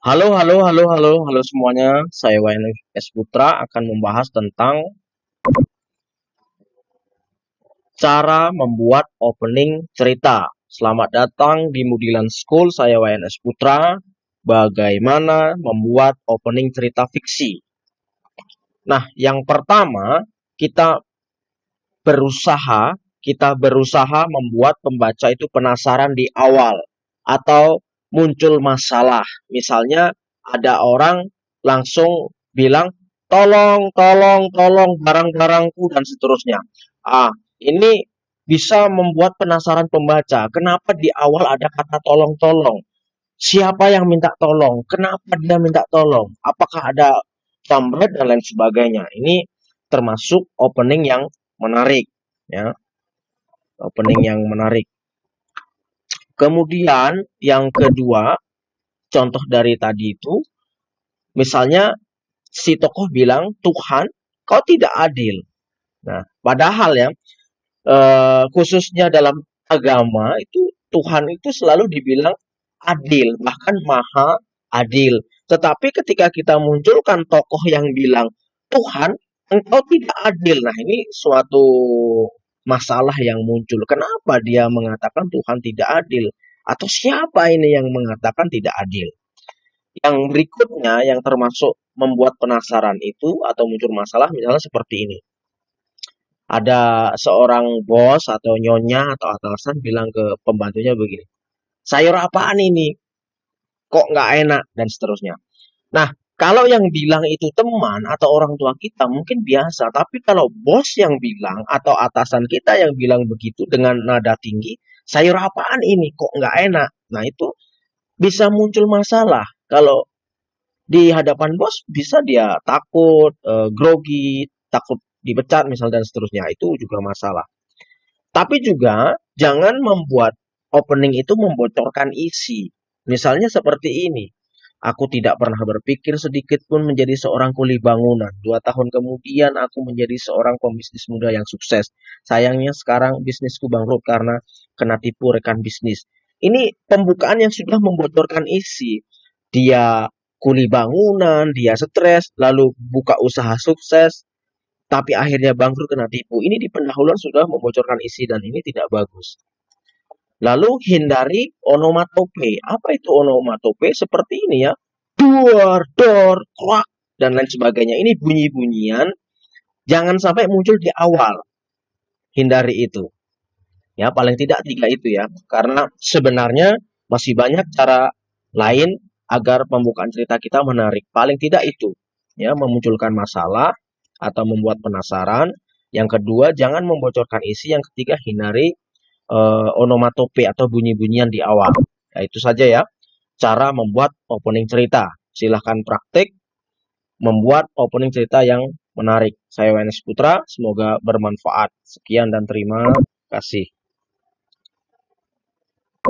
Halo, halo, halo, halo, halo semuanya. Saya WNS Putra akan membahas tentang cara membuat opening cerita. Selamat datang di Mudilan School. Saya WNS Putra. Bagaimana membuat opening cerita fiksi? Nah, yang pertama kita berusaha kita berusaha membuat pembaca itu penasaran di awal atau muncul masalah. Misalnya ada orang langsung bilang tolong, tolong, tolong barang-barangku dan seterusnya. Ini bisa membuat penasaran pembaca. Kenapa di awal ada kata tolong-tolong? Siapa yang minta tolong? Kenapa dia minta tolong? Apakah ada jambret dan lain sebagainya? Ini termasuk opening yang menarik, ya, opening yang menarik. Kemudian yang kedua, contoh dari tadi itu, misalnya si tokoh bilang, Tuhan, kau tidak adil. Nah, padahal ya, khususnya dalam agama itu Tuhan itu selalu dibilang adil, bahkan maha adil. Tetapi ketika kita munculkan tokoh yang bilang, Tuhan, engkau tidak adil. Nah, ini suatu masalah yang muncul. Kenapa dia mengatakan Tuhan tidak adil? Atau siapa ini yang mengatakan tidak adil? Yang berikutnya yang termasuk membuat penasaran itu atau muncul masalah misalnya seperti ini. Ada seorang bos atau nyonya atau atasan bilang ke pembantunya begini, sayur apaan ini? Kok nggak enak? Dan seterusnya. Nah, kalau yang bilang itu teman atau orang tua kita mungkin biasa, tapi kalau bos yang bilang atau atasan kita yang bilang begitu dengan nada tinggi, sayur apaan ini kok nggak enak? Nah, itu bisa muncul masalah. Kalau di hadapan bos bisa dia takut, grogi, takut dipecat misal dan seterusnya. Itu juga masalah. Tapi juga jangan membuat opening itu membocorkan isi. Misalnya seperti ini. Aku tidak pernah berpikir sedikit pun menjadi seorang kuli bangunan. 2 tahun kemudian aku menjadi seorang pembisnis muda yang sukses. Sayangnya sekarang bisnisku bangkrut karena kena tipu rekan bisnis. Ini pembukaan yang sudah membocorkan isi. Dia kuli bangunan, dia stres, lalu buka usaha sukses, tapi akhirnya bangkrut kena tipu. Ini di pendahuluan sudah membocorkan isi dan ini tidak bagus. Lalu hindari onomatope. Apa itu onomatope? Seperti ini ya. Duar, dor, kwak, dan lain sebagainya. Ini bunyi-bunyian. Jangan sampai muncul di awal. Hindari itu. Ya, paling tidak 3 itu ya. Karena sebenarnya masih banyak cara lain agar pembukaan cerita kita menarik. Paling tidak itu. Ya, memunculkan masalah atau membuat penasaran. Yang kedua, jangan membocorkan isi. Yang ketiga, hindari onomatope atau bunyi-bunyian di awal. Ya, itu saja ya cara membuat opening cerita. Silahkan praktik membuat opening cerita yang menarik. Saya Wenes Putra, semoga bermanfaat. Sekian dan terima kasih.